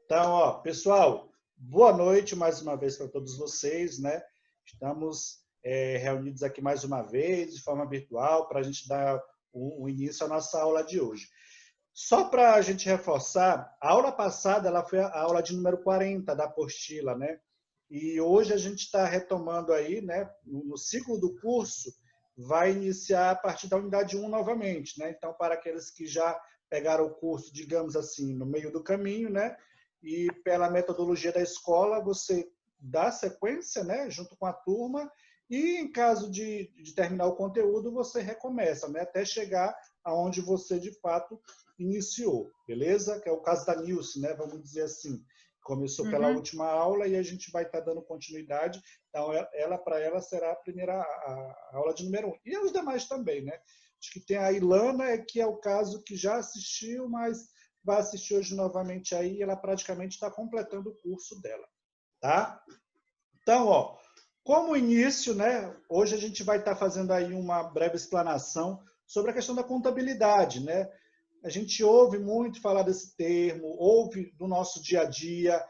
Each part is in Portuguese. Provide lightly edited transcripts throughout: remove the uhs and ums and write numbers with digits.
Então, ó, pessoal, boa noite mais uma vez para todos vocês, né? Estamos reunidos aqui mais uma vez, de forma virtual, para a gente dar o início à nossa aula de hoje. Só para a gente reforçar, a aula passada ela foi a aula de número 40 da apostila, né? E hoje a gente está retomando aí, né? No ciclo do curso, vai iniciar a partir da unidade 1 novamente, né? Então, para aqueles que já pegaram o curso, digamos assim, no meio do caminho, né? E pela metodologia da escola, você dá sequência, né? Junto com a turma, e em caso de terminar o conteúdo, você recomeça, né? Até chegar aonde você, de fato, iniciou, beleza? Que é o caso da Nilce, né? Vamos dizer assim. Começou pela última aula e a gente vai estar dando continuidade. Então, para ela, será a primeira a aula de número 1. E os demais também, né? Acho que tem a Ilana, que é o caso que já assistiu, mas vai assistir hoje novamente aí, e ela praticamente está completando o curso dela, tá? Então, ó, como início, né? Hoje a gente vai estar fazendo aí uma breve explanação sobre a questão da contabilidade, né? A gente ouve muito falar desse termo, ouve do nosso dia a dia.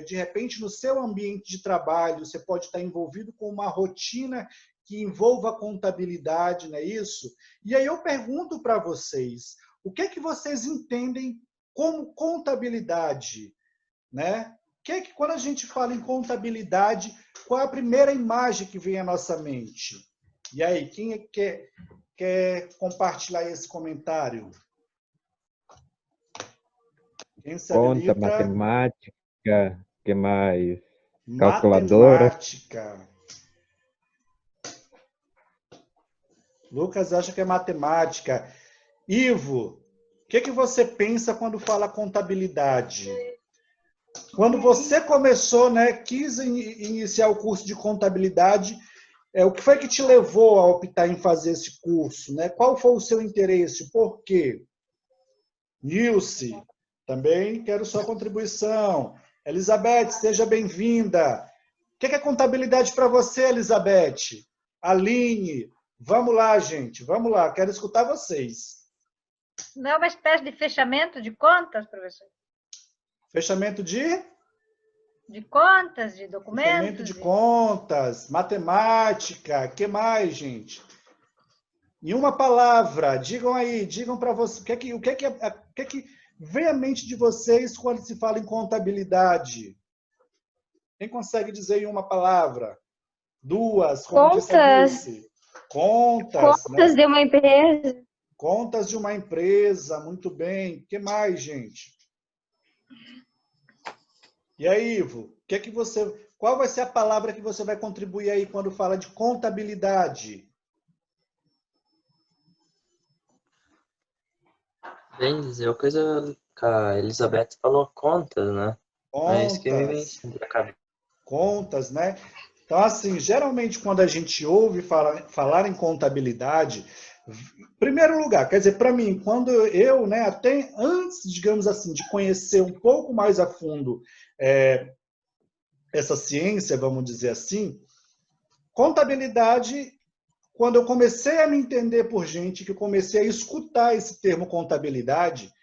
De repente, no seu ambiente de trabalho, você pode estar envolvido com uma rotina que envolva contabilidade, não é isso? E aí eu pergunto para vocês, o que é que vocês entendem como contabilidade, né? Quando a gente fala em contabilidade, qual é a primeira imagem que vem à nossa mente? E aí, quem quer compartilhar esse comentário? Quem se Conta, habilita? matemática, que mais? Calculadora. Matemática. Lucas acha que é matemática. Ivo, o que você pensa quando fala contabilidade? Quando você começou, né, quis iniciar o curso de contabilidade, o que foi que te levou a optar em fazer esse curso, né? Qual foi o seu interesse? Por quê? Nilce, também quero sua contribuição. Elizabeth, seja bem-vinda. O que é contabilidade para você, Elizabeth? Aline, vamos lá, gente, vamos lá, quero escutar vocês. Não é uma espécie de fechamento de contas, professor? Fechamento de? De contas, de documentos? Fechamento de contas, matemática, o que mais, gente? Em uma palavra, digam aí, digam para você, o que é que vem à mente de vocês quando se fala em contabilidade? Quem consegue dizer em uma palavra? Duas, como disse a Nilce. Contas, né? Contas de uma empresa. Contas de uma empresa, muito bem. O que mais, gente? E aí, Ivo, qual vai ser a palavra que você vai contribuir aí quando fala de contabilidade? Bem dizer, a coisa que a Elizabeth falou, contas, né? É isso que me vem sempre à cabeça. Contas, né? Então, assim, geralmente quando a gente ouve falar em contabilidade, em primeiro lugar, quer dizer, para mim, quando eu, né, até antes, digamos assim, de conhecer um pouco mais a fundo essa ciência, vamos dizer assim, contabilidade, quando eu comecei a me entender por gente, que eu comecei a escutar esse termo contabilidade,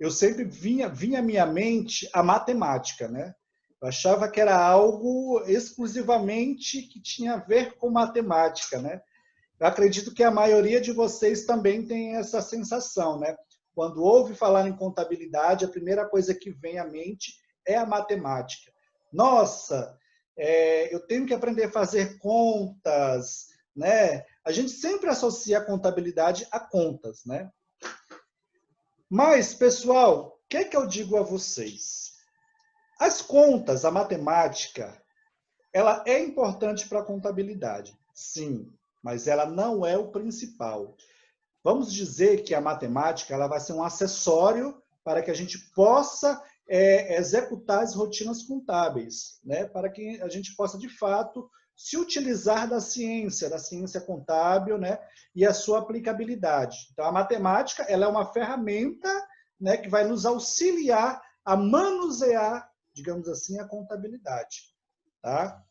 eu sempre vinha à minha mente a matemática, né? Eu achava que era algo exclusivamente que tinha a ver com matemática, né? Eu acredito que a maioria de vocês também tem essa sensação, né? Quando ouve falar em contabilidade, a primeira coisa que vem à mente é a matemática. Nossa, eu tenho que aprender a fazer contas, né? A gente sempre associa a contabilidade a contas, né? Mas, pessoal, o que eu digo a vocês? As contas, a matemática, ela é importante para a contabilidade, sim, mas ela não é o principal. Vamos dizer que a matemática ela vai ser um acessório para que a gente possa executar as rotinas contábeis, né? Para que a gente possa, de fato, se utilizar da ciência contábil, né? E a sua aplicabilidade. Então, a matemática ela é uma ferramenta, né? Que vai nos auxiliar a manusear, digamos assim, a contabilidade. Tá?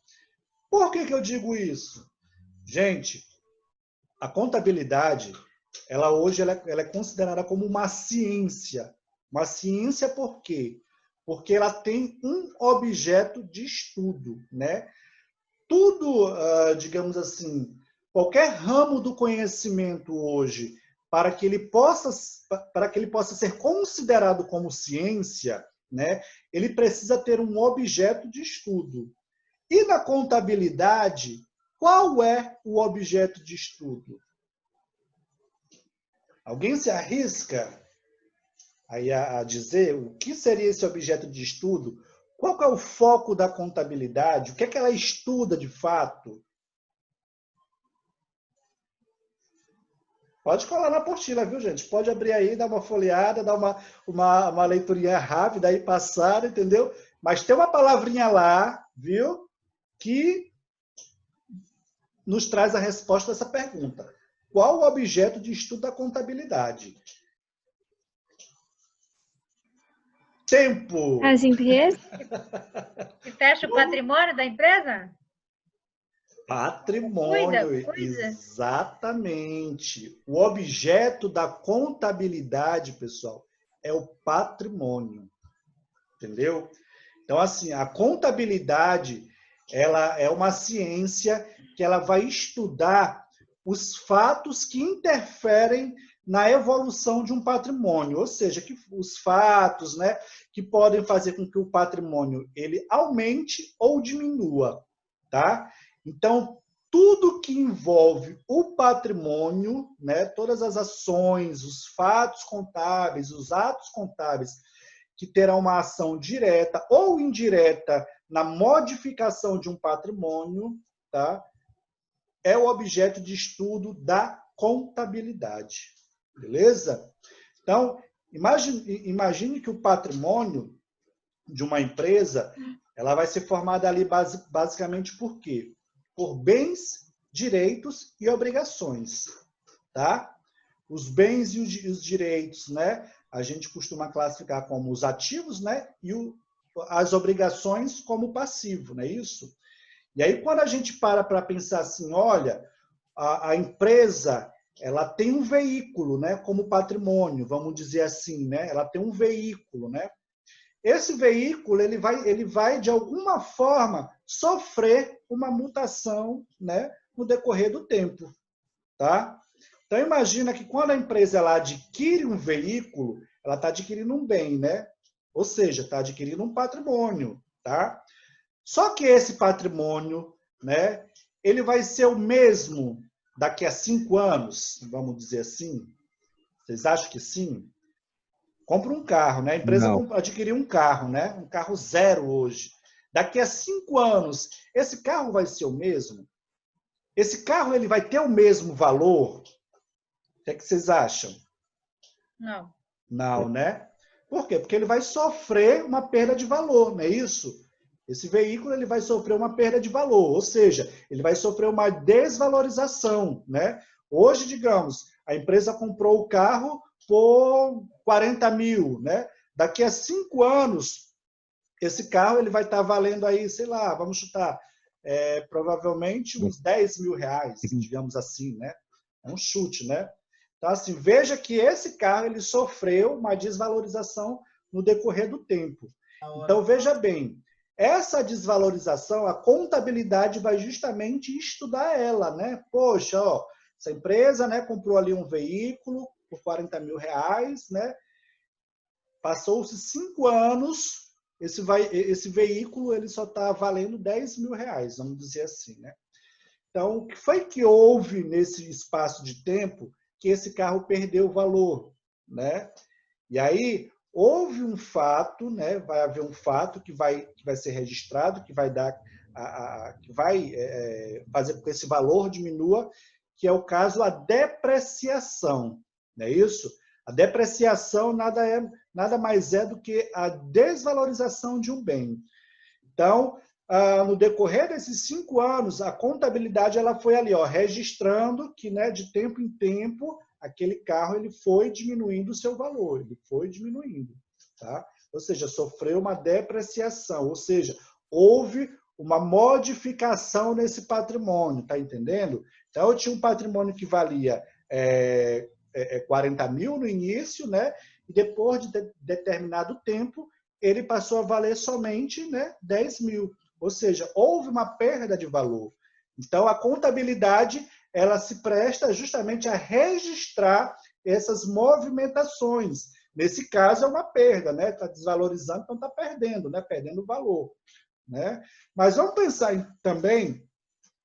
Por que eu digo isso? Gente, a contabilidade, hoje ela é considerada como uma ciência. Uma ciência por quê? porque ela tem um objeto de estudo, né? Tudo, digamos assim, qualquer ramo do conhecimento hoje, para que ele possa ser considerado como ciência, né, ele precisa ter um objeto de estudo. E na contabilidade, qual é o objeto de estudo? Alguém se arrisca aí a dizer o que seria esse objeto de estudo? Qual é o foco da contabilidade? O que é que ela estuda de fato? Pode colar na apostila, viu, gente? Pode abrir aí, dar uma folheada, dar uma leiturinha rápida aí, passar, entendeu? Mas tem uma palavrinha lá, viu? Que nos traz a resposta dessa pergunta. Qual o objeto de estudo da contabilidade? Tempo! As empresas? E fecha o patrimônio da empresa? Patrimônio, Cuida. Exatamente. O objeto da contabilidade, pessoal, é o patrimônio. Entendeu? Então, assim, a contabilidade, ela é uma ciência que ela vai estudar os fatos que interferem na evolução de um patrimônio, ou seja, que os fatos, né, que podem fazer com que o patrimônio ele aumente ou diminua, tá? Então, tudo que envolve o patrimônio, né, todas as ações, os fatos contábeis, os atos contábeis que terão uma ação direta ou indireta na modificação de um patrimônio, tá? É o objeto de estudo da contabilidade. Beleza? Então, imagine que o patrimônio de uma empresa ela vai ser formada ali basicamente por quê? Por bens, direitos e obrigações. Tá? Os bens e os direitos, né? A gente costuma classificar como os ativos, né? E as obrigações como passivo, não é isso? E aí, quando a gente para pensar assim, olha, a empresa ela tem um veículo, né? Como patrimônio, vamos dizer assim, né? Ela tem um veículo, né? Esse veículo ele vai de alguma forma sofrer uma mutação, né? No decorrer do tempo, tá? Então, imagina que quando a empresa ela adquire um veículo, ela está adquirindo um bem, né? Ou seja, está adquirindo um patrimônio, tá? Só que esse patrimônio, né? Ele vai ser o mesmo daqui a 5 anos, vamos dizer assim? Vocês acham que sim? Compra um carro, né? A empresa adquiriu um carro, né? Um carro zero hoje. Daqui a 5 anos, esse carro vai ser o mesmo? Esse carro ele vai ter o mesmo valor? O que é que vocês acham? Não. Não, né? Por quê? Porque ele vai sofrer uma perda de valor, não é isso? Esse veículo ele vai sofrer uma perda de valor, ou seja, ele vai sofrer uma desvalorização, né? Hoje, digamos, a empresa comprou o carro por 40 mil, né? Daqui a 5 anos, esse carro ele vai estar valendo aí, sei lá, vamos chutar, provavelmente uns 10 mil reais, digamos assim, né? É um chute, né? Então, assim, veja que esse carro ele sofreu uma desvalorização no decorrer do tempo. Então, veja bem, essa desvalorização, a contabilidade vai justamente estudar ela, né? Poxa, ó, essa empresa, né, comprou ali um veículo por 40 mil reais, né? Passou-se 5 anos, esse veículo ele só está valendo 10 mil reais, vamos dizer assim, né? Então, o que foi que houve nesse espaço de tempo que esse carro perdeu o valor, né? E aí houve um fato, né? Vai haver um fato que vai ser registrado, que vai dar, que vai fazer com que esse valor diminua, que é o caso a depreciação, não é isso? A depreciação nada mais é do que a desvalorização de um bem. Então, no decorrer desses 5 anos, a contabilidade ela foi ali, ó, registrando que, né, de tempo em tempo, aquele carro ele foi diminuindo o seu valor, ele foi diminuindo, tá? Ou seja, sofreu uma depreciação, ou seja, houve uma modificação nesse patrimônio, tá entendendo? Então, eu tinha um patrimônio que valia 40 mil no início, né? E depois de determinado tempo, ele passou a valer somente, né, 10 mil. Ou seja, houve uma perda de valor. Então, a contabilidade ela se presta justamente a registrar essas movimentações. Nesse caso, é uma perda, né? Está desvalorizando, então está perdendo, né? Perdendo valor. Né? Mas vamos pensar também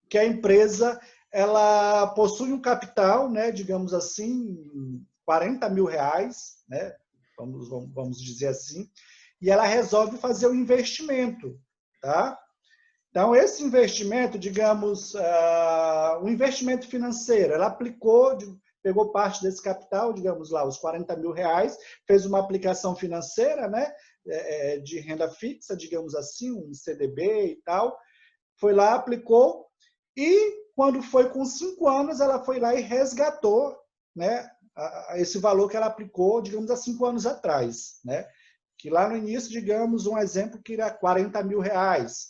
que a empresa ela possui um capital, né, digamos assim, 40 mil reais, né, vamos dizer assim, e ela resolve fazer um investimento. Tá? Então, esse investimento, digamos, um investimento financeiro, ela aplicou, pegou parte desse capital, digamos lá, os 40 mil reais, fez uma aplicação financeira, né, de renda fixa, digamos assim, um CDB e tal, foi lá, aplicou, e quando foi com 5 anos, ela foi lá e resgatou, né, esse valor que ela aplicou, digamos, há 5 anos atrás. Né? Que lá no início, digamos, um exemplo que era 40 mil reais.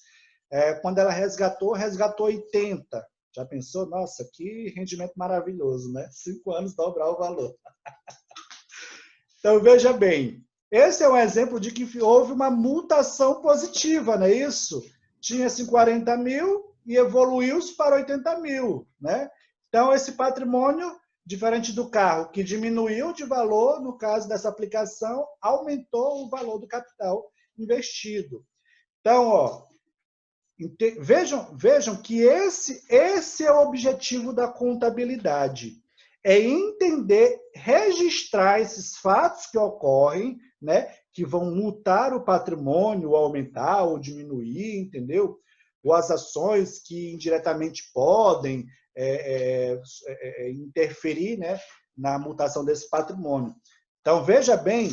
Quando ela resgatou 80. Já pensou? Nossa, que rendimento maravilhoso, né? 5 anos dobrar o valor. Então, veja bem, esse é um exemplo de que houve uma mutação positiva, não é isso? Tinha-se 40 mil e evoluiu-se para 80 mil. Né? Então, esse patrimônio, diferente do carro, que diminuiu de valor, no caso dessa aplicação, aumentou o valor do capital investido. Então, ó, vejam que esse é o objetivo da contabilidade. É entender, registrar esses fatos que ocorrem, né, que vão mutar o patrimônio, ou aumentar ou diminuir, entendeu? Ou as ações que indiretamente podem interferir, né, na mutação desse patrimônio. Então, veja bem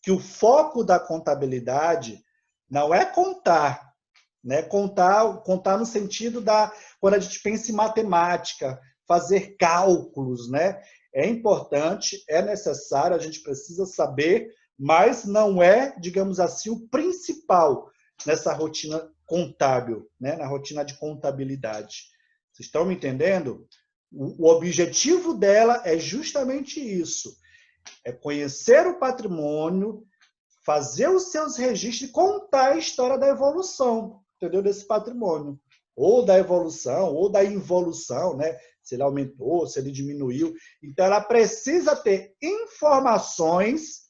que o foco da contabilidade não é contar, né? Contar no sentido quando a gente pensa em matemática, fazer cálculos, né? É importante, é necessário, a gente precisa saber, mas não é, digamos assim, o principal nessa rotina contábil, né? Na rotina de contabilidade. Vocês estão me entendendo? O objetivo dela é justamente isso, é conhecer o patrimônio, fazer os seus registros e contar a história da evolução, entendeu? Desse patrimônio. Ou da evolução, ou da involução, né? Se ele aumentou, se ele diminuiu. Então, ela precisa ter informações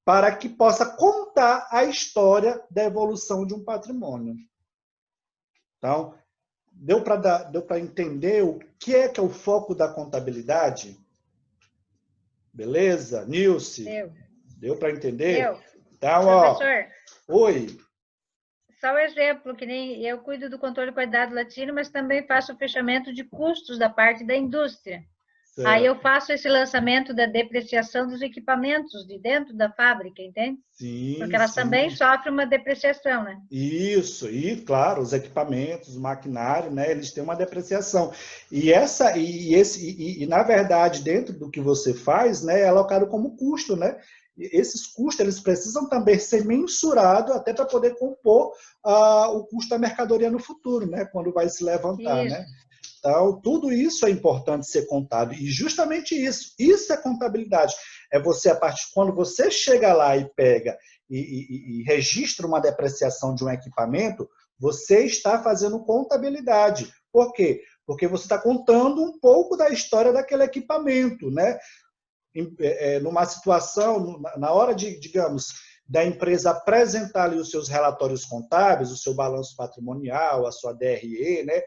para que possa contar a história da evolução de um patrimônio. Então, deu para entender o que é o foco da contabilidade? Beleza? Nilce? Deu para entender? Deu. Então, professor, oi. Só um exemplo, que nem eu cuido do controle de qualidade latino, mas também faço o fechamento de custos da parte da indústria. Certo. Aí eu faço esse lançamento da depreciação dos equipamentos de dentro da fábrica, entende? Sim. Porque elas também sofrem uma depreciação, né? Isso, e claro, os equipamentos, o maquinário, né, eles têm uma depreciação. Na verdade, dentro do que você faz, né, é alocado como custo, né? Esses custos eles precisam também ser mensurados até para poder compor o custo da mercadoria no futuro, né? Quando vai se levantar, né? Então, tudo isso é importante ser contado. E justamente isso é contabilidade. É você, a partir quando você chega lá e pega e registra uma depreciação de um equipamento, você está fazendo contabilidade. Por quê? Porque você está contando um pouco da história daquele equipamento, né? Numa situação, na hora de, digamos, da empresa apresentar ali os seus relatórios contábeis, o seu balanço patrimonial, a sua DRE, né?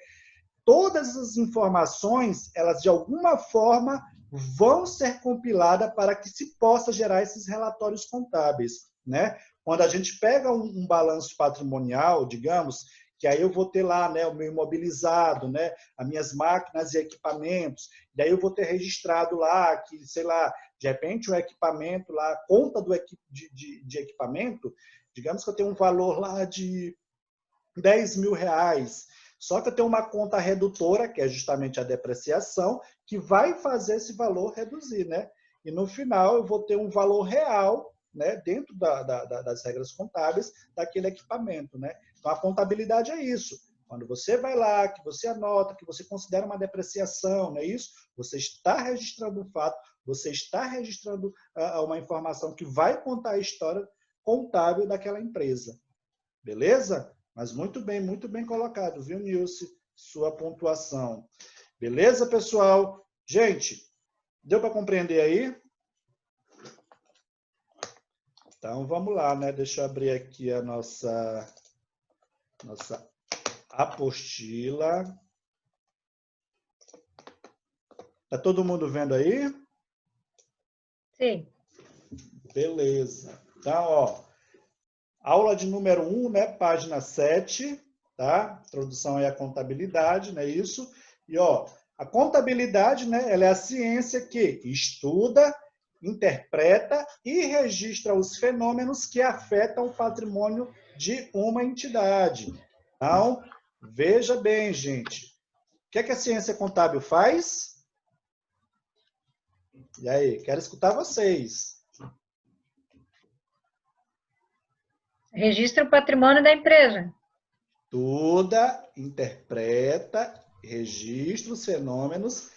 Todas essas informações, elas de alguma forma vão ser compiladas para que se possa gerar esses relatórios contábeis, né? Quando a gente pega um balanço patrimonial, digamos, que aí eu vou ter lá, né, o meu imobilizado, né, as minhas máquinas e equipamentos, daí eu vou ter registrado lá que, sei lá, de repente o equipamento lá, a conta de equipamento, digamos que eu tenho um valor lá de 10 mil reais, só que eu tenho uma conta redutora, que é justamente a depreciação, que vai fazer esse valor reduzir, né? E no final eu vou ter um valor real, né, dentro das regras contábeis daquele equipamento, né? Então a contabilidade é isso. Quando você vai lá, que você anota, que você considera uma depreciação, não é isso? Você está registrando um fato, você está registrando uma informação que vai contar a história contábil daquela empresa. Beleza? Mas muito bem colocado, viu, Nilce? Sua pontuação. Beleza, pessoal? Gente, deu para compreender aí? Então, vamos lá, né? Deixa eu abrir aqui a nossa apostila. Tá todo mundo vendo aí? Sim. Beleza. Então, ó, aula de número 1, né? Página 7, tá? Introdução aí à contabilidade, não é isso? E, ó, a contabilidade, né? Ela é a ciência que estuda, interpreta e registra os fenômenos que afetam o patrimônio de uma entidade. Então, veja bem, gente. O que é que a ciência contábil faz? E aí, quero escutar vocês. Registra o patrimônio da empresa. Estuda, interpreta, registra os fenômenos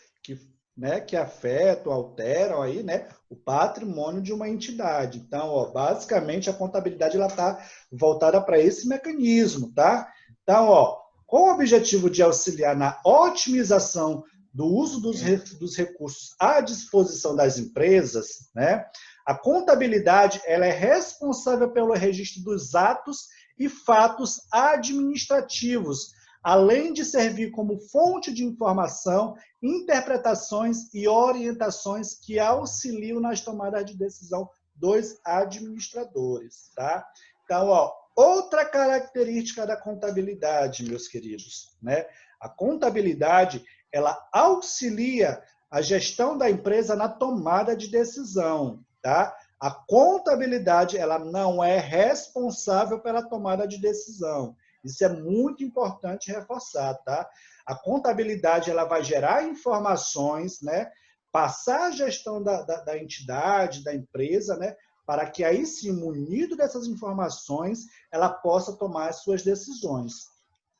que afetam, alteram aí, né, o patrimônio de uma entidade. Então, ó, basicamente, a contabilidade está voltada para esse mecanismo, tá? Então, ó, com o objetivo de auxiliar na otimização do uso dos recursos à disposição das empresas, né, a contabilidade ela é responsável pelo registro dos atos e fatos administrativos, além de servir como fonte de informação, interpretações e orientações que auxiliam nas tomadas de decisão dos administradores, tá? Então, ó, outra característica da contabilidade, meus queridos, né? A contabilidade, ela auxilia a gestão da empresa na tomada de decisão, tá? A contabilidade, ela não é responsável pela tomada de decisão. Isso é muito importante reforçar, tá? A contabilidade, ela vai gerar informações, né? Passar a gestão da entidade, da empresa, né? Para que aí sim, munido dessas informações, ela possa tomar as suas decisões.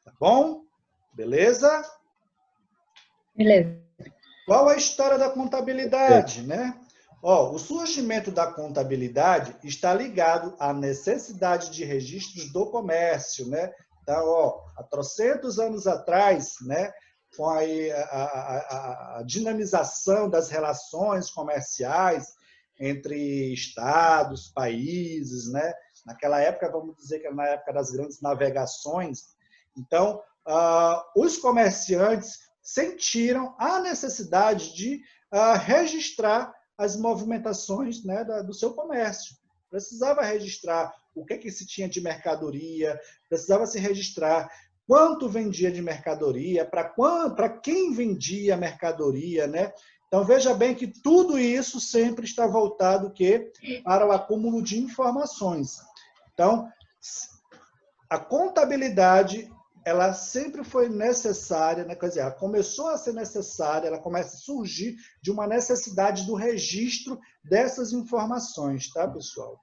Tá bom? Beleza? Beleza. Qual a história da contabilidade, né? Ó, o surgimento da contabilidade está ligado à necessidade de registros do comércio, né? Então, ó, há trocentos anos atrás, né, com a dinamização das relações comerciais entre estados, países, né? Naquela época, vamos dizer que era na época das grandes navegações. Então, os comerciantes sentiram a necessidade de registrar as movimentações, né, do seu comércio. Precisava registrar o que se tinha de mercadoria, precisava se registrar quanto vendia de mercadoria, para quem vendia a mercadoria, né? Então, veja bem que tudo isso sempre está voltado para o acúmulo de informações. Então, a contabilidade, ela sempre foi necessária, né? Quer dizer, ela começou a ser necessária, ela começa a surgir de uma necessidade do registro dessas informações, tá, pessoal?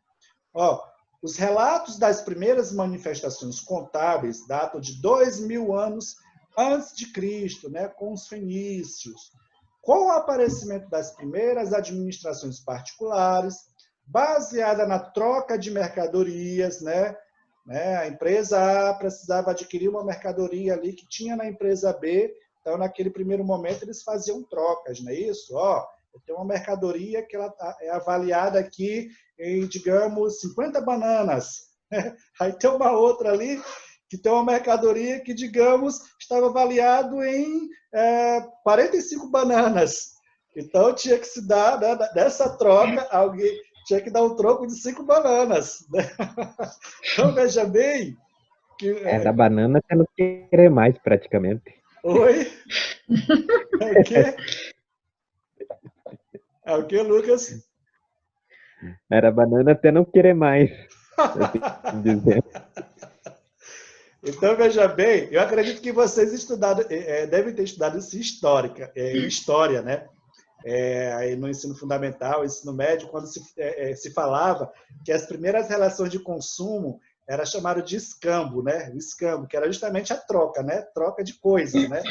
Ó, os relatos das primeiras manifestações contábeis datam de 2000 anos antes de Cristo, né, com os fenícios. Com o aparecimento das primeiras administrações particulares, baseada na troca de mercadorias, né, a empresa A precisava adquirir uma mercadoria ali que tinha na empresa B, então, naquele primeiro momento, eles faziam trocas, não é isso? Ó, eu tenho uma mercadoria que ela é avaliada aqui em, digamos, 50 bananas. Aí tem uma outra ali que tem uma mercadoria que, digamos, estava avaliado em 45 bananas. Então, tinha que se dar, né, dessa troca, alguém tinha que dar um troco de 5 bananas. Né? Então, veja bem... Era banana até não querer mais, praticamente. Oi? É o quê? É o quê, Lucas? Era banana até não querer mais. Então, veja bem, eu acredito que vocês devem ter estudado isso em história, né? Aí no ensino fundamental, ensino médio, quando se falava que as primeiras relações de consumo era chamado de escambo, né? O escambo, que era justamente a troca, né? Troca de coisas, né?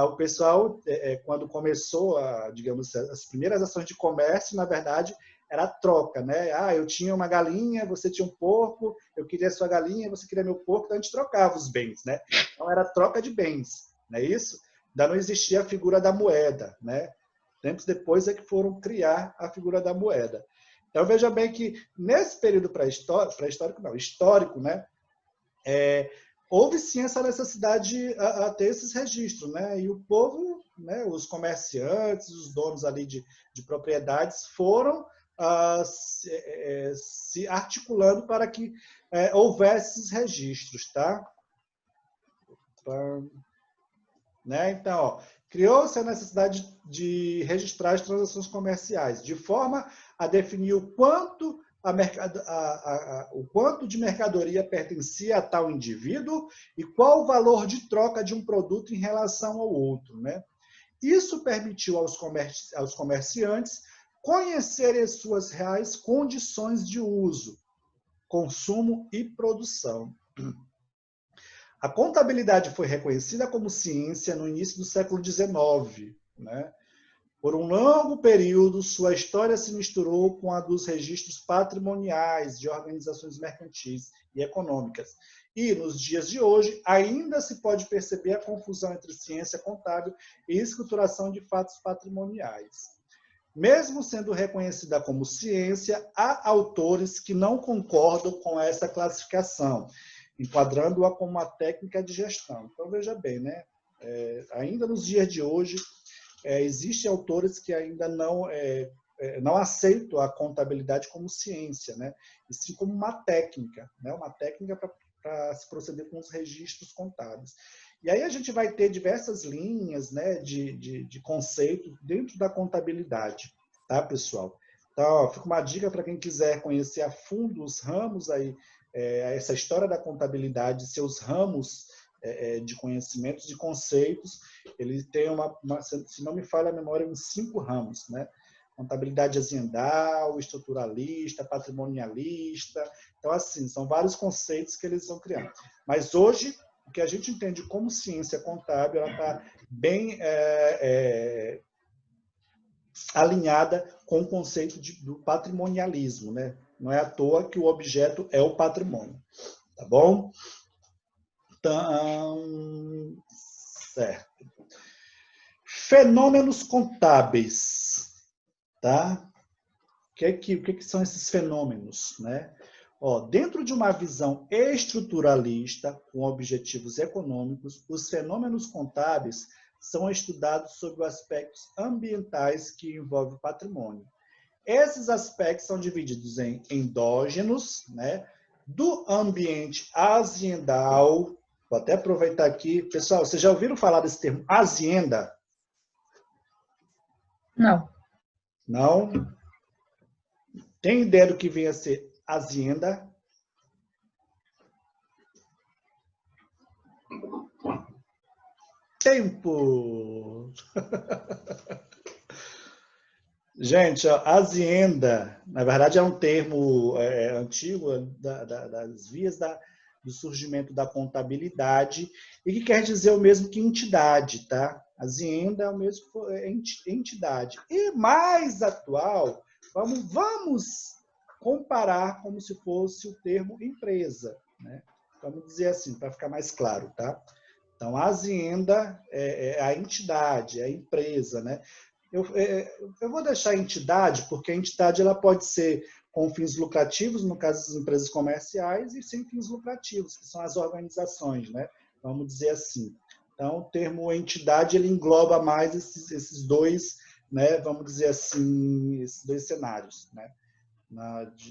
O pessoal, quando começou, digamos, as primeiras ações de comércio, na verdade, era a troca, né? Ah, eu tinha uma galinha, você tinha um porco, eu queria a sua galinha, você queria meu porco, então a gente trocava os bens, né? Então era troca de bens, não é isso? Ainda não existia a figura da moeda, né? Tempos depois é que foram criar a figura da moeda. Então veja bem que nesse período histórico, né? Houve sim essa necessidade a ter esses registros, né? E o povo, né, os comerciantes, os donos ali de propriedades foram se articulando para que houvesse esses registros, tá? Né? Então, criou-se a necessidade de registrar as transações comerciais, de forma a definir o quanto de mercadoria pertencia a tal indivíduo e qual o valor de troca de um produto em relação ao outro, né? Isso permitiu aos comerciantes conhecerem as suas reais condições de uso, consumo e produção. A contabilidade foi reconhecida como ciência no início do século XIX, né? Por um longo período, sua história se misturou com a dos registros patrimoniais de organizações mercantis e econômicas. E, nos dias de hoje, ainda se pode perceber a confusão entre ciência contábil e escrituração de fatos patrimoniais. Mesmo sendo reconhecida como ciência, há autores que não concordam com essa classificação, enquadrando-a como uma técnica de gestão. Então, veja bem, né? Ainda nos dias de hoje, existem autores que ainda não aceitam a contabilidade como ciência, né? E sim como uma técnica, né? Uma técnica para se proceder com os registros contábeis. E aí a gente vai ter diversas linhas, né, de conceito dentro da contabilidade, tá, pessoal? Então, ó, fica uma dica para quem quiser conhecer a fundo os ramos aí, essa história da contabilidade, seus ramos de conhecimentos, de conceitos. Ele tem se não me falha a memória, uns 5 ramos, né? Contabilidade aziendal, estruturalista, patrimonialista. Então, assim, são vários conceitos que eles vão criando. Mas hoje, o que a gente entende como ciência contábil, ela está bem alinhada com o conceito do patrimonialismo, né? Não é à toa que o objeto é o patrimônio. Tá bom? Então, certo. Fenômenos contábeis. Tá? O que são esses fenômenos, né? Dentro de uma visão estruturalista, com objetivos econômicos, os fenômenos contábeis são estudados sob aspectos ambientais que envolvem o patrimônio. Esses aspectos são divididos em endógenos, né? Do ambiente aziendal. Vou até aproveitar aqui. Pessoal, vocês já ouviram falar desse termo azienda? Não. Não? Tem ideia do que vem a ser azienda? Tempo! Gente, azienda, na verdade, é um termo antigo das vias do surgimento da contabilidade e que quer dizer o mesmo que entidade, tá? Azienda é o mesmo que entidade. E mais atual, vamos comparar como se fosse o termo empresa, né? Vamos dizer assim, para ficar mais claro, tá? Então, a azienda é a entidade, é a empresa, né? Eu vou deixar a entidade, porque a entidade ela pode ser com fins lucrativos, no caso das empresas comerciais, e sem fins lucrativos, que são as organizações, né? Vamos dizer assim. Então, o termo entidade ele engloba mais esses dois, né? Vamos dizer assim, esses dois cenários, né?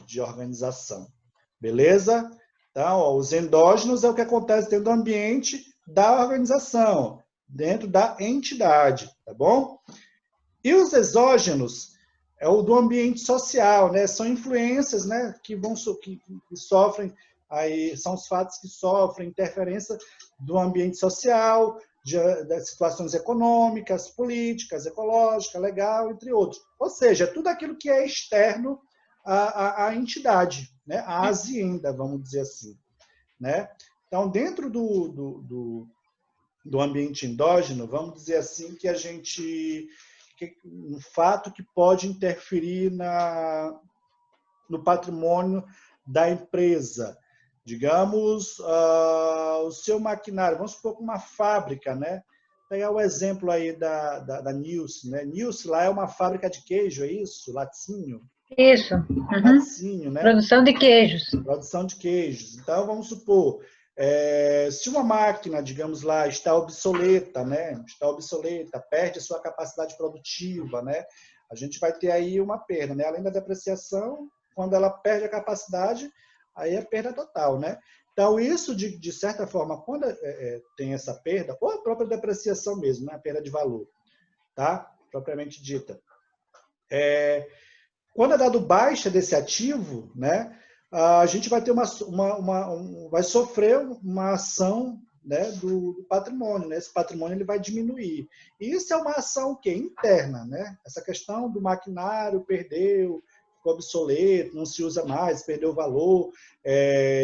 De organização. Beleza? Então, os endógenos é o que acontece dentro do ambiente da organização, dentro da entidade, tá bom? E os exógenos é o do ambiente social, né? São influências, né, que sofrem, aí são os fatos que sofrem interferência do ambiente social, das situações econômicas, políticas, ecológicas, legal, entre outros. Ou seja, tudo aquilo que é externo à entidade, né? À azienda, vamos dizer assim, né? Então, dentro do ambiente endógeno, vamos dizer assim que um fato que pode interferir no patrimônio da empresa. Digamos, o seu maquinário, vamos supor que uma fábrica, né? Pegar o exemplo aí da Nilce, né? Nilce lá é uma fábrica de queijo, é isso? Laticínio? Isso. Uhum. Laticínio, né? Produção de queijos. Produção de queijos. Então, vamos supor, se uma máquina, digamos lá, está obsoleta, né? Está obsoleta, perde a sua capacidade produtiva, né? A gente vai ter aí uma perda, né? Além da depreciação, quando ela perde a capacidade, aí é perda total, né? Então, isso, de certa forma, quando tem essa perda, ou a própria depreciação mesmo, né? A perda de valor, tá? Propriamente dita. Quando é dado baixa desse ativo, né? A gente vai ter vai sofrer uma ação, né, do patrimônio, né? Esse patrimônio ele vai diminuir. E isso é uma ação que interna, né? Essa questão do maquinário perdeu, ficou obsoleto, não se usa mais, perdeu o valor,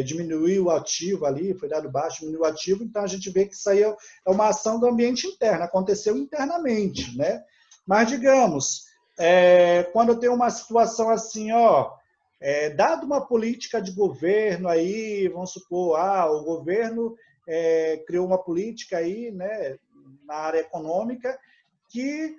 diminuiu o ativo ali, foi dado baixo, diminuiu o ativo, então a gente vê que isso aí é uma ação do ambiente interno, aconteceu internamente, né? Mas, digamos, quando eu tenho uma situação assim, dado uma política de governo aí, vamos supor, o governo criou uma política aí, né, na área econômica que,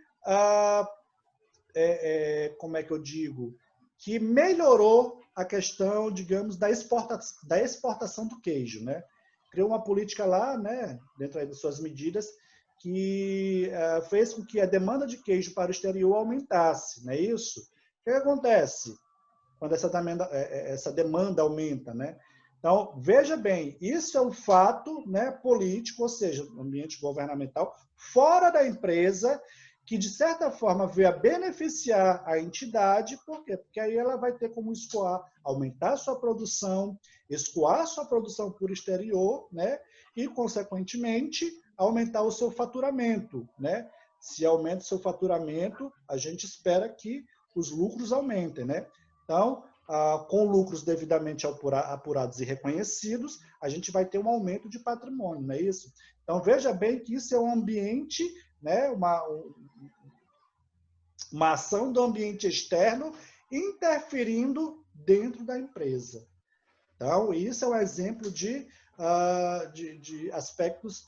como é que eu digo, que melhorou a questão, digamos, da exportação do queijo, né? Criou uma política lá, né, dentro aí das suas medidas, que fez com que a demanda de queijo para o exterior aumentasse, não é isso? O que acontece quando essa demanda aumenta, né? Então, veja bem, isso é um fato, né, político, ou seja, no ambiente governamental, fora da empresa, que, de certa forma, veio a beneficiar a entidade. Por quê? Porque aí ela vai ter como escoar, aumentar a sua produção, escoar a sua produção por exterior, né? E, consequentemente, aumentar o seu faturamento, né? Se aumenta o seu faturamento, a gente espera que os lucros aumentem, né? Então, com lucros devidamente apurados e reconhecidos, a gente vai ter um aumento de patrimônio, não é isso? Então, veja bem que isso é um ambiente, né? Uma ação do ambiente externo interferindo dentro da empresa. Então, isso é um exemplo de aspectos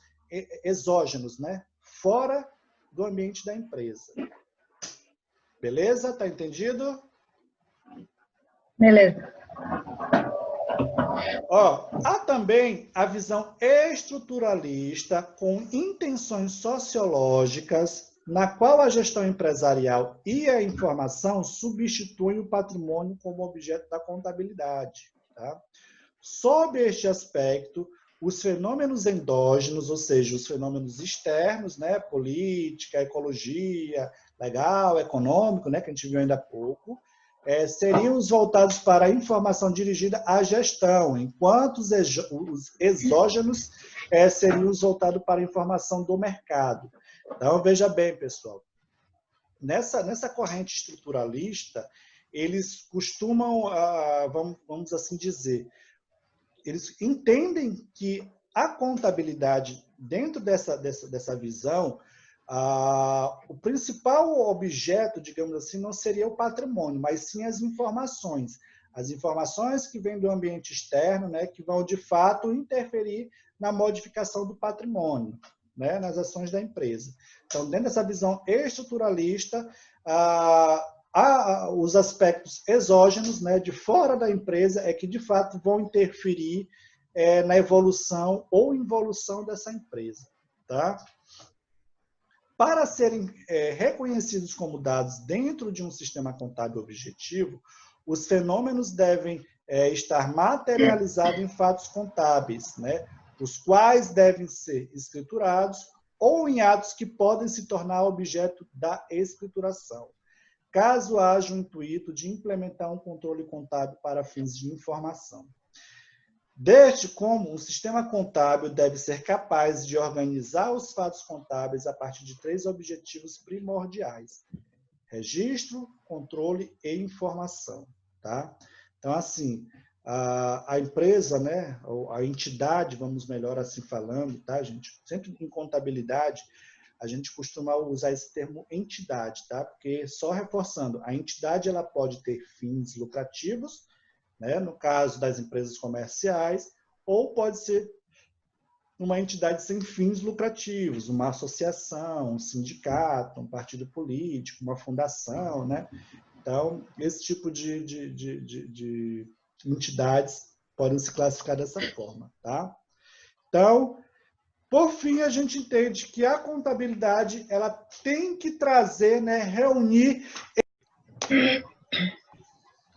exógenos, né? Fora do ambiente da empresa. Beleza? Tá entendido? Beleza. Há também a visão estruturalista com intenções sociológicas, na qual a gestão empresarial e a informação substituem o patrimônio como objeto da contabilidade. Tá? Sob este aspecto, os fenômenos endógenos, ou seja, os fenômenos externos, né, política, ecologia, legal, econômico, né, que a gente viu ainda há pouco, seriam os voltados para a informação dirigida à gestão, enquanto os exógenos seriam os voltados para a informação do mercado. Então, veja bem, pessoal, nessa corrente estruturalista, eles costumam, vamos assim dizer, eles entendem que a contabilidade, dentro dessa visão, o principal objeto, digamos assim, não seria o patrimônio, mas sim as informações. As informações que vêm do ambiente externo, né, que vão, de fato, interferir na modificação do patrimônio, né, nas ações da empresa. Então, dentro dessa visão estruturalista, os aspectos exógenos, né, de fora da empresa, é que, de fato, vão interferir na evolução ou involução dessa empresa. Tá? Para serem reconhecidos como dados dentro de um sistema contábil objetivo, os fenômenos devem estar materializados em fatos contábeis, né, os quais devem ser escriturados ou em atos que podem se tornar objeto da escrituração, caso haja o intuito de implementar um controle contábil para fins de informação. Desde como um sistema contábil deve ser capaz de organizar os fatos contábeis a partir de 3 objetivos primordiais: registro, controle e informação. Tá? Então, assim, a empresa, né, ou a entidade, vamos melhor assim falando, tá, gente? Sempre em contabilidade, a gente costuma usar esse termo entidade, tá? Porque, só reforçando, a entidade ela pode ter fins lucrativos, né? No caso das empresas comerciais, ou pode ser uma entidade sem fins lucrativos, uma associação, um sindicato, um partido político, uma fundação, né? Então, esse tipo de entidades podem se classificar dessa forma, tá? Então, por fim, a gente entende que a contabilidade ela tem que trazer, né, reunir...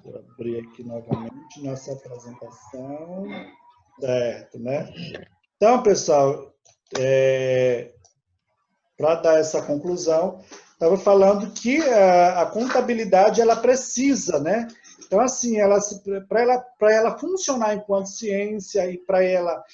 Vou abrir aqui novamente nossa apresentação. Certo, né? Então, pessoal, para dar essa conclusão, estava falando que a contabilidade ela precisa, né? Então, assim, para ela funcionar enquanto ciência e para ela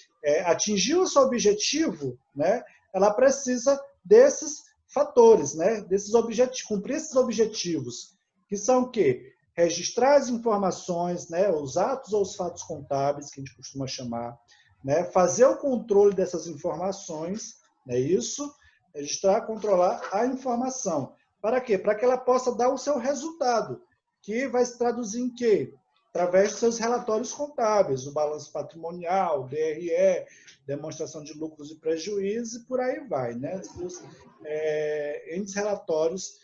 atingir o seu objetivo, né? Ela precisa desses fatores, né? Desses objetivos, cumprir esses objetivos, que são o quê? Registrar as informações, né? Os atos ou os fatos contábeis, que a gente costuma chamar, né? Fazer o controle dessas informações, é isso? Registrar, controlar a informação. Para quê? Para que ela possa dar o seu resultado, que vai se traduzir em quê? Através dos seus relatórios contábeis, o balanço patrimonial, DRE, demonstração de lucros e prejuízos, e por aí vai, né? Os entes relatórios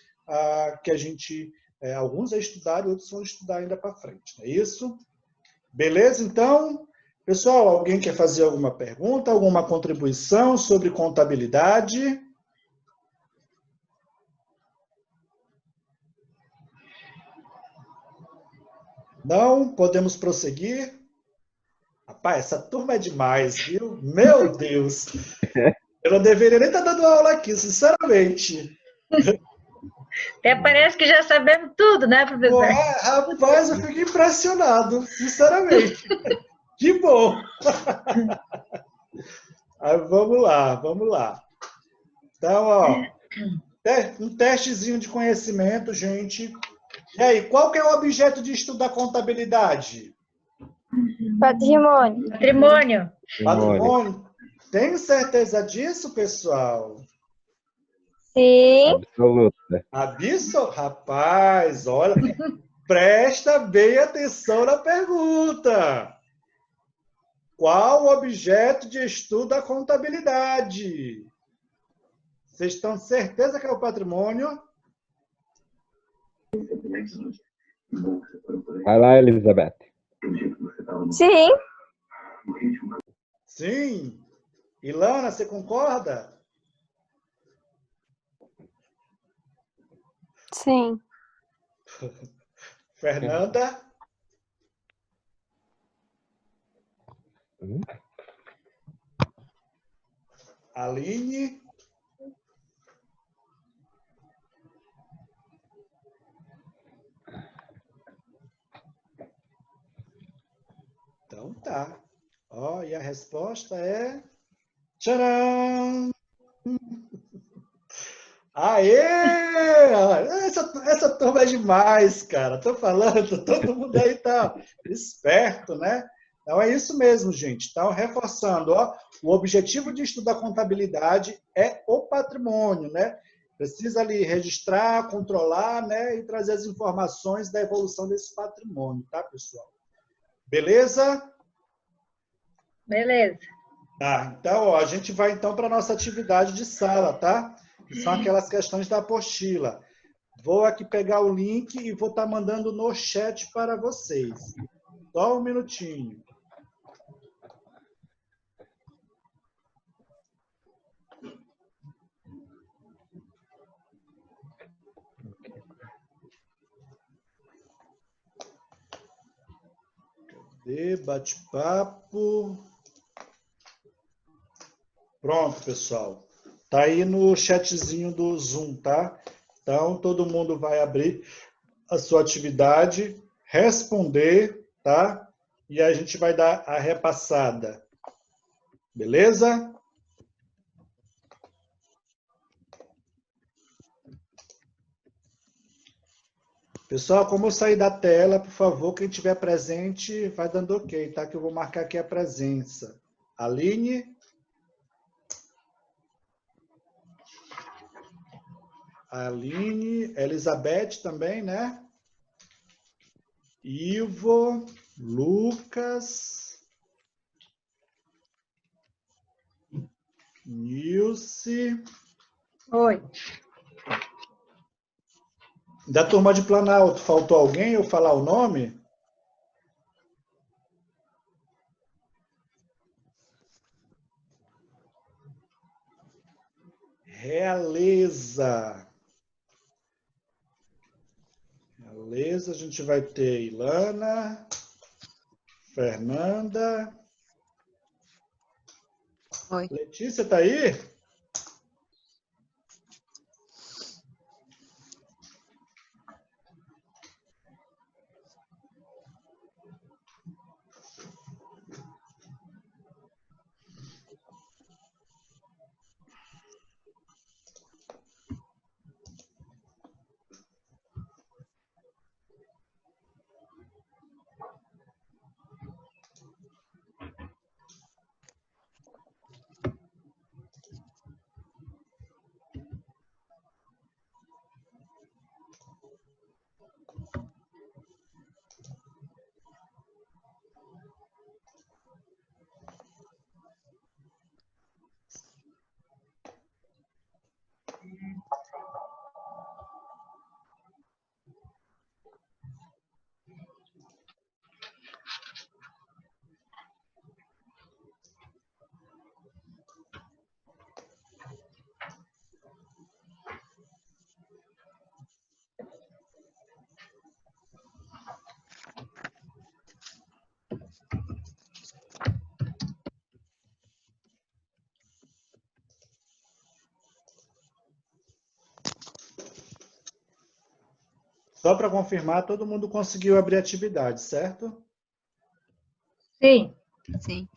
que a gente, alguns é estudar e outros vão estudar ainda para frente, não é isso? Beleza, então? Pessoal, alguém quer fazer alguma pergunta, alguma contribuição sobre contabilidade? Não? Podemos prosseguir? Rapaz, essa turma é demais, viu? Meu Deus! Eu não deveria nem estar dando aula aqui, sinceramente. Até parece que já sabemos tudo, né, professor? Rapaz, eu fico impressionado, sinceramente. Que bom! Aí, vamos lá, vamos lá. Então, ó, um testezinho de conhecimento, gente. E aí, qual que é o objeto de estudo da contabilidade? Patrimônio. Patrimônio. Patrimônio. Tem certeza disso, pessoal? Sim. Absoluta. Rapaz, olha, presta bem atenção na pergunta. Qual o objeto de estudo da contabilidade? Vocês estão certeza que é o patrimônio? Vai lá, Elizabeth. Sim. Sim. Ilana, você concorda? Sim. Fernanda? Aline? Então tá. Ó, e a resposta é... Tcharam! Aê! Essa turma é demais, cara. Tô falando, todo mundo aí tá esperto, né? Então é isso mesmo, gente. Então, reforçando, ó, o objetivo de estudo da contabilidade é o patrimônio, né? Precisa ali registrar, controlar, né? E trazer as informações da evolução desse patrimônio, tá, pessoal? Beleza? Beleza. Tá, então, ó, a gente vai então para a nossa atividade de sala, tá? Que são aquelas questões da apostila. Vou aqui pegar o link e vou estar mandando no chat para vocês. Só um minutinho. Cadê? Bate-papo. Pronto, pessoal. Tá aí no chatzinho do Zoom, tá? Então, todo mundo vai abrir a sua atividade, responder, tá? E a gente vai dar a repassada. Beleza? Pessoal, como eu sair da tela, por favor, quem estiver presente, vai dando ok, tá? Que eu vou marcar aqui a presença. Aline? Aline, Elizabeth também, né? Ivo, Lucas, Nilce. Oi. Da turma de Planalto, faltou alguém eu falar o nome? Realeza. Realeza, a gente vai ter Ilana, Fernanda. Oi. Letícia, está aí? Só para confirmar, todo mundo conseguiu abrir a atividade, certo? Sim. Sim.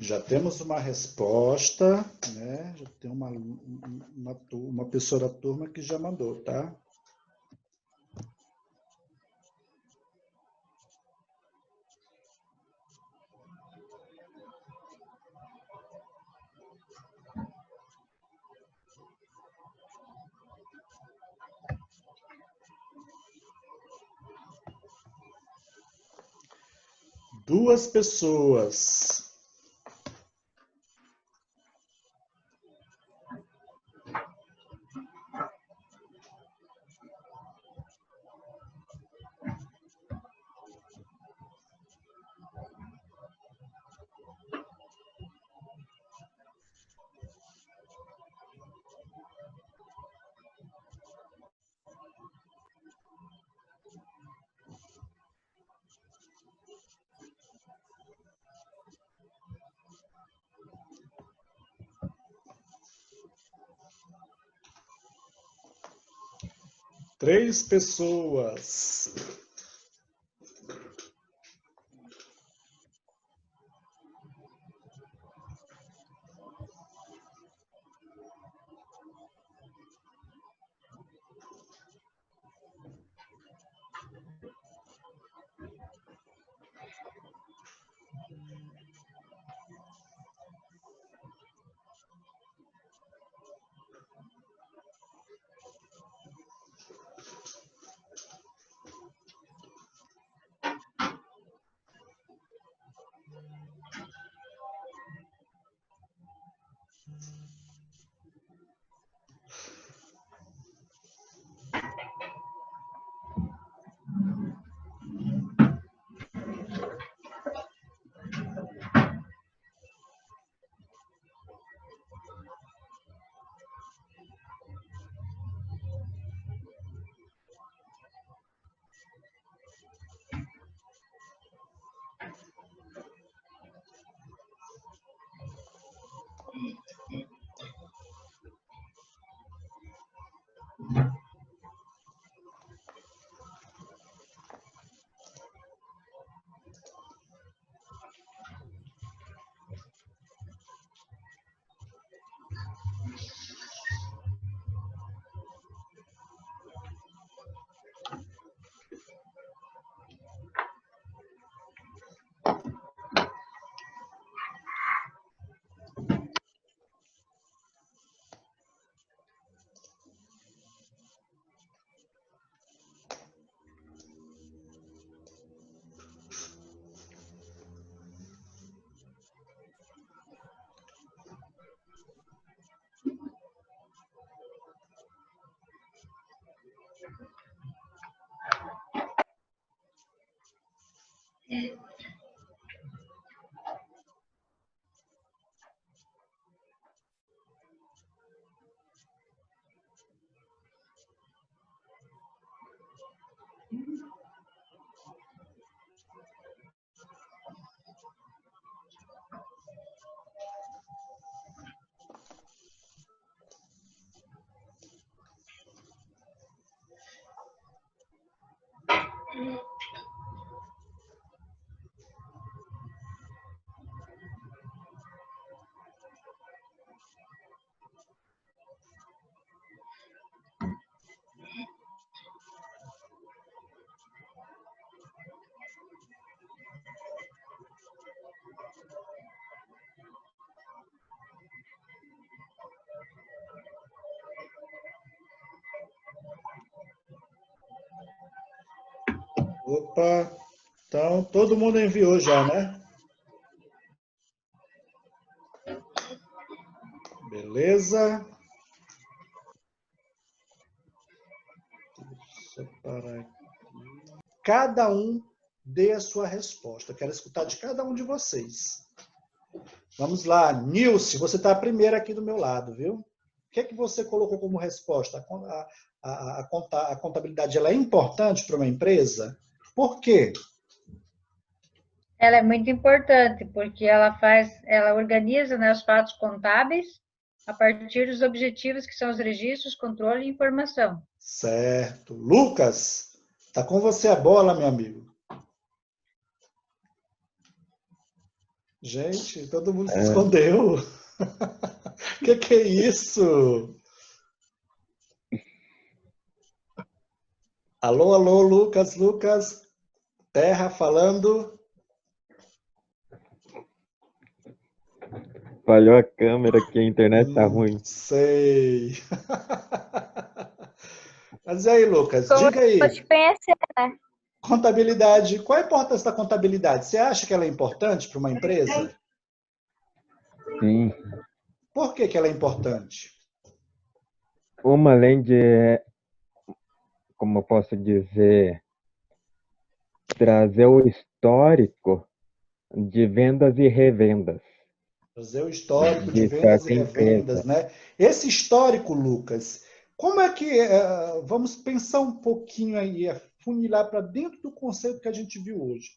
Já temos uma resposta, né? Já tem uma pessoa da turma que já mandou, tá? Duas pessoas. 3 pessoas. Opa, então todo mundo enviou já, né? Beleza. Deixa eu parar aqui. Cada um dê a sua resposta. Quero escutar de cada um de vocês. Vamos lá, Nilce, você está a primeira aqui do meu lado, viu? O que é que você colocou como resposta? A contabilidade ela é importante para uma empresa? Por quê? Ela é muito importante, porque ela organiza, né, os fatos contábeis a partir dos objetivos que são os registros, controle e informação. Certo. Lucas, tá com você a bola, meu amigo. Gente, todo mundo se escondeu. Que é isso? Alô, alô, Lucas, Lucas. Terra falando. Falhou a câmera aqui, a internet tá ruim. Sei. Mas e aí, Lucas, diga aí. Vou te conhecer, né? Contabilidade. Qual a importância da contabilidade? Você acha que ela é importante para uma empresa? Sim. Por que ela é importante? Além de, como eu posso dizer, trazer o histórico de vendas e revendas. Fazer o histórico de vendas e revendas, né? Esse histórico, Lucas, como é que... vamos pensar um pouquinho aí, funilar para dentro do conceito que a gente viu hoje.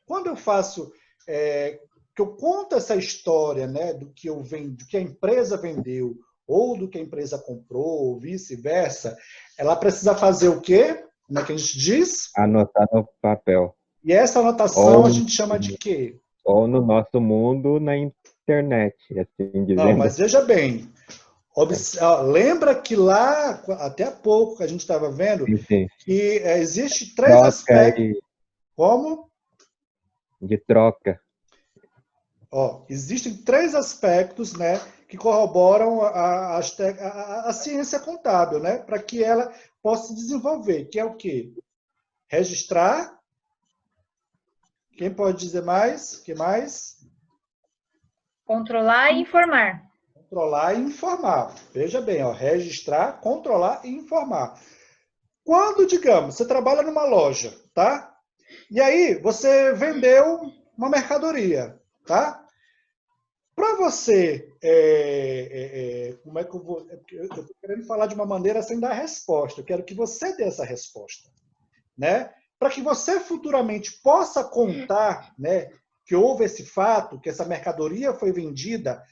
Quando eu faço... que eu conto essa história, né, do que a empresa vendeu ou do que a empresa comprou, ou vice-versa, Ela precisa fazer o quê? Como é que a gente diz? Anotar no papel. E essa anotação a gente chama de quê? Ou no nosso mundo, na internet, assim Não, dizendo. mas veja bem. Lembra que lá, até há pouco que a gente estava vendo, Sim, sim. que existe três Troca aspectos. Como? de troca. Existem três aspectos, né, que corroboram a ciência contábil, né, para que ela possa se desenvolver, que é o quê? Registrar. Quem pode dizer mais? O que mais? Controlar e informar. Controlar e informar. Veja bem, registrar, controlar e informar. Quando, digamos, você trabalha numa loja, tá? E aí você vendeu uma mercadoria, tá? Para você, como é que eu vou? Eu estou querendo falar de uma maneira sem dar resposta. Eu quero que você dê essa resposta, né? Para que você futuramente possa contar, né, que houve esse fato, que essa mercadoria foi vendida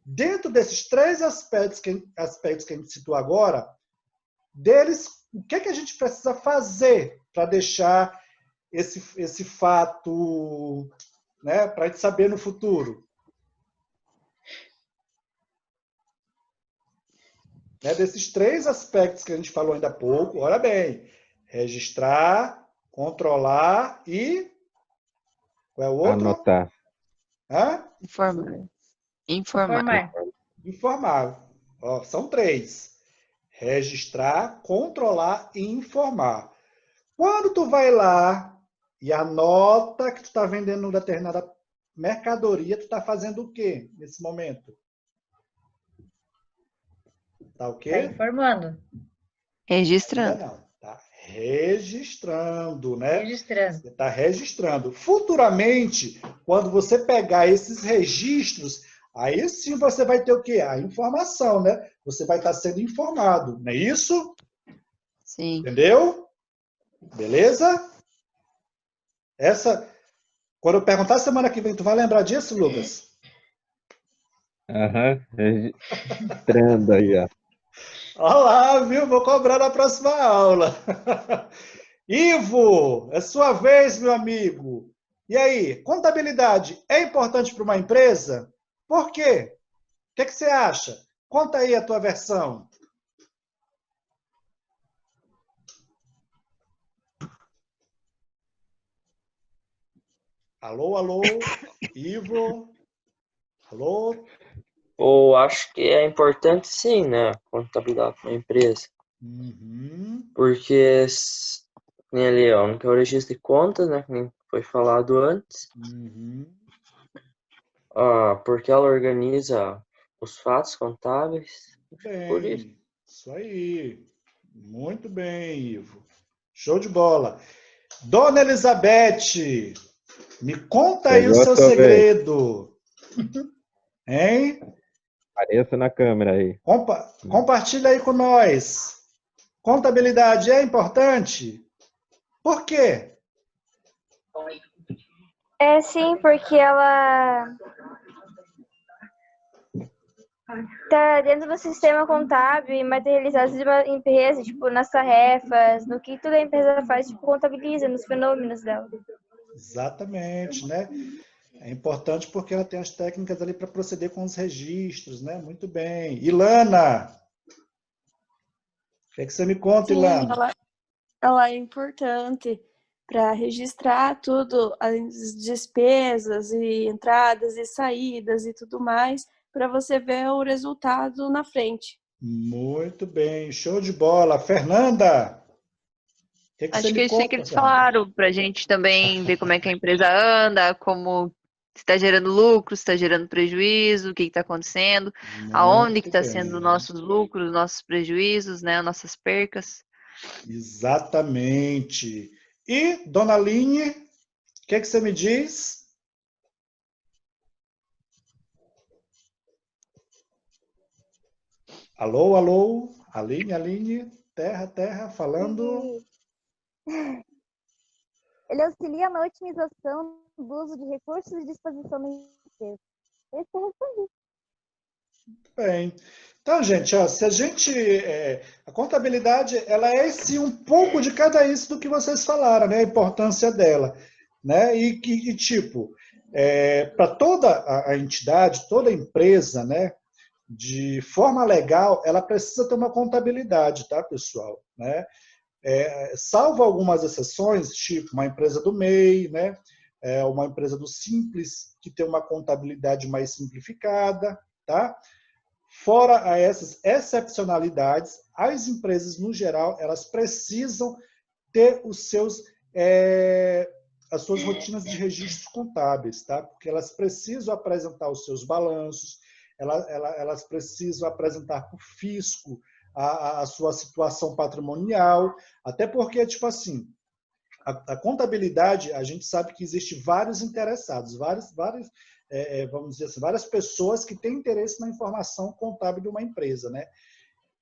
dentro desses três aspectos que a gente citou agora. Deles, o que a gente precisa fazer para deixar esse fato, né, para a gente saber no futuro? Né, desses três aspectos que a gente falou ainda há pouco, olha bem, registrar, controlar e... Qual é o outro? Anotar. Hã? Informar. Informar. São três. Registrar, controlar e informar. Quando tu vai lá e anota que tu está vendendo uma determinada mercadoria, tu está fazendo o quê nesse momento? Tá o quê? Está informando. Registrando. Ainda não. Tá registrando, né? Registrando. Você está registrando. Futuramente, quando você pegar esses registros, aí sim você vai ter o quê? A informação, né? Você vai estar sendo informado, não é isso? Sim. Entendeu? Beleza? Quando eu perguntar semana que vem, tu vai lembrar disso, Lucas? Aham, registrando aí, ó. Olha lá, viu? Vou cobrar na próxima aula. Ivo, é sua vez, meu amigo. E aí, contabilidade é importante para uma empresa? Por quê? O que você acha? Conta aí a tua versão. Alô, alô, Ivo? Alô? Ou acho que é importante sim, né? Contabilidade para uma empresa. Uhum. Porque nem ali, ó, no que é o registro de contas, né? Que nem foi falado antes. Uhum. Porque ela organiza os fatos contábeis. Por isso. Bem, isso aí. Muito bem, Ivo. Show de bola. Dona Elizabeth, me conta aí o Chegou a seu sua vez. segredo. Hein? Apareça na câmera aí. Compartilha aí com nós. Contabilidade é importante? Por quê? É sim, porque ela está dentro do sistema contábil e materializado de uma empresa, tipo, nas tarefas, no que toda a empresa faz, tipo, contabiliza nos fenômenos dela. Exatamente, né? É importante porque ela tem as técnicas ali para proceder com os registros, né? Muito bem. Ilana, o que é que você me conta, Sim, Ilana? ela é importante para registrar tudo, as despesas e entradas e saídas e tudo mais, para você ver o resultado na frente. Muito bem, show de bola. Fernanda, o que é que você Acho que me é isso aí que conta, eles Fernanda? falaram, para a gente também ver como é que a empresa anda, como se está gerando lucro, se está gerando prejuízo, o que está acontecendo, aonde que Muito está sendo bem. nossos lucros, nossos prejuízos, né, nossas percas. Exatamente. E, Dona Aline, o que é que você me diz? Alô, alô, Aline, Aline, terra, falando. Ele auxilia na otimização do uso de recursos e disposição da empresa. Esse eu respondi. Bem. Então, gente, ó, se a gente... a contabilidade, ela é esse um pouco de cada isso do que vocês falaram, né? A importância dela. Né? E tipo, para toda a entidade, toda a empresa, né? De forma legal, ela precisa ter uma contabilidade, tá, pessoal? Né? Salvo algumas exceções, tipo uma empresa do MEI, né? Uma empresa do Simples, que tem uma contabilidade mais simplificada, tá? Fora essas excepcionalidades, as empresas, no geral, elas precisam ter as suas rotinas de registros contábeis, tá? Porque elas precisam apresentar os seus balanços, elas precisam apresentar para o fisco a sua situação patrimonial, até porque, tipo assim, a contabilidade, a gente sabe que existe vários interessados, vamos dizer assim, várias pessoas que têm interesse na informação contábil de uma empresa, né?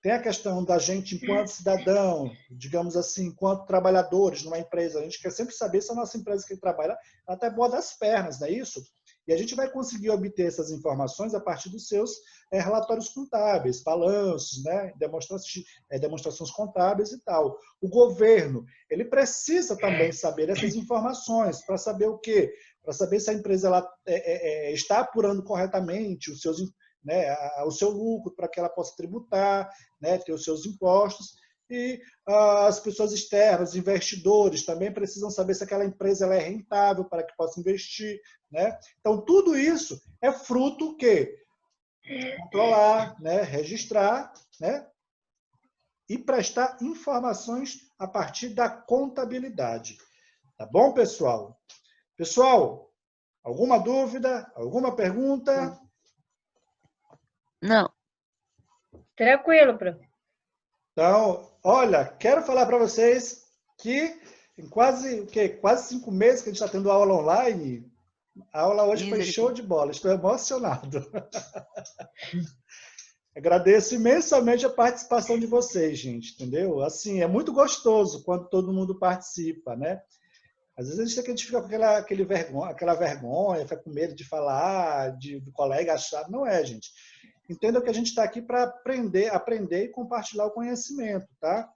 Tem a questão da gente, enquanto cidadão, digamos assim, enquanto trabalhadores numa empresa, a gente quer sempre saber se a nossa empresa que trabalha está boa das pernas, não é isso? E a gente vai conseguir obter essas informações a partir dos seus relatórios contábeis, balanços, né? Demonstrações contábeis e tal. O governo, ele precisa também saber essas informações para saber o quê? Para saber se a empresa está apurando corretamente os seus, né, o seu lucro para que ela possa tributar, né, ter os seus impostos. E as pessoas externas, os investidores, também precisam saber se aquela empresa ela é rentável para que possa investir. Né? Então, tudo isso é fruto que controlar, né, registrar, né, e prestar informações a partir da contabilidade. Tá bom, pessoal? Pessoal, alguma dúvida? Alguma pergunta? Não. Tranquilo, prof. Então, olha, quero falar para vocês que em quase 5 meses que a gente está tendo aula online, a aula hoje foi show de bola. Estou emocionado. Agradeço imensamente a participação de vocês, gente, entendeu? Assim, é muito gostoso quando todo mundo participa, né? Às vezes a gente fica com aquela vergonha, fica com medo de falar, do colega achar. Não é, gente. Entenda que a gente está aqui para aprender e compartilhar o conhecimento, tá?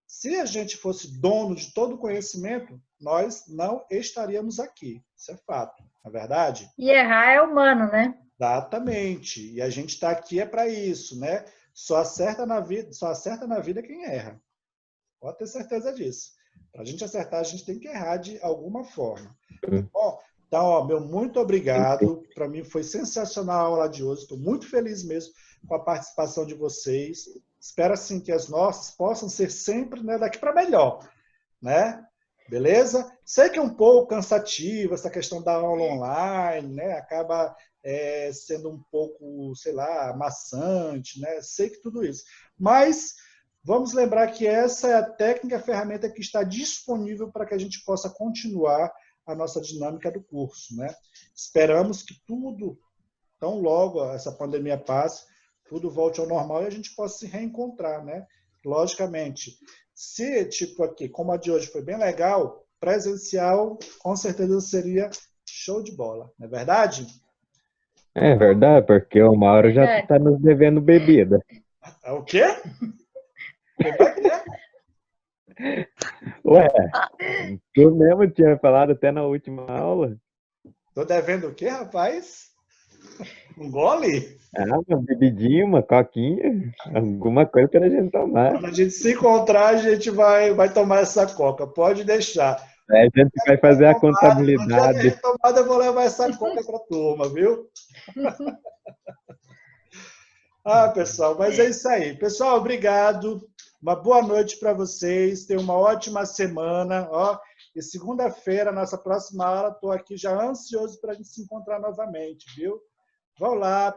Se a gente fosse dono de todo o conhecimento, nós não estaríamos aqui. Isso é fato, não é verdade? E errar é humano, né? Exatamente. E a gente está aqui para isso, né? Só acerta na vida quem erra. Pode ter certeza disso. Para a gente acertar, a gente tem que errar de alguma forma. Tá bom? Então, ó, meu muito obrigado. Para mim foi sensacional a aula de hoje. Estou muito feliz mesmo com a participação de vocês. Espero, assim, que as nossas possam ser sempre, né, daqui para melhor. Né? Beleza? Sei que é um pouco cansativo essa questão da aula online, né? Acaba sendo um pouco, sei lá, maçante, né? Sei que tudo isso. Mas vamos lembrar que essa é a técnica, a ferramenta que está disponível para que a gente possa continuar a nossa dinâmica do curso, né? Esperamos que tudo, tão logo essa pandemia passe, tudo volte ao normal e a gente possa se reencontrar, né? Logicamente, se, tipo aqui, como a de hoje foi bem legal, presencial, com certeza seria show de bola, não é verdade? É verdade, porque o Mauro já está nos devendo bebida. O quê? Como é que é? Ué, tu mesmo tinha falado até na última aula. Tô devendo o quê, rapaz? Um gole? Uma bebidinha, uma coquinha, alguma coisa para a gente tomar. Quando a gente se encontrar, a gente vai tomar essa coca, pode deixar. A gente vai fazer a contabilidade. No dia da retomada, eu vou levar essa coca para a turma, viu? Pessoal, mas é isso aí. Pessoal, obrigado. Uma boa noite para vocês. Tenham uma ótima semana. Ó, e segunda-feira, nossa próxima aula, estou aqui já ansioso para a gente se encontrar novamente, viu? Vão lá,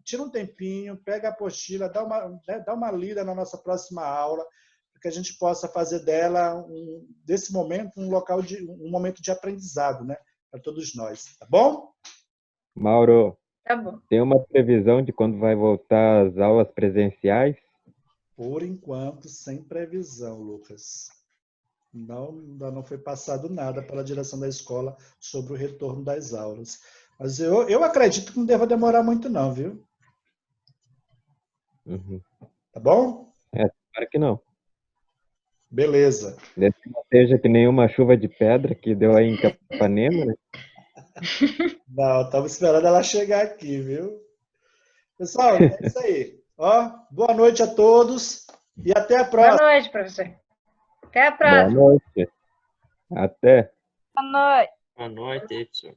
tira um tempinho, pega a apostila, dá uma lida na nossa próxima aula, para que a gente possa fazer dela, desse momento, um momento de aprendizado, né? Para todos nós, tá bom? Mauro, tá bom. Tem uma previsão de quando vai voltar as aulas presenciais? Por enquanto, sem previsão, Lucas. Ainda não foi passado nada pela direção da escola sobre o retorno das aulas. Mas eu acredito que não deva demorar muito não, viu? Uhum. Tá bom? Claro que não. Beleza. Desde que não seja que nenhuma chuva de pedra que deu aí em Capanema, né? Não, estamos esperando ela chegar aqui, viu? Pessoal, então é isso aí. Ó, boa noite a todos e até a próxima. Boa noite, professor. Até a Boa próxima. noite. Até. Boa noite. Boa noite, Edson.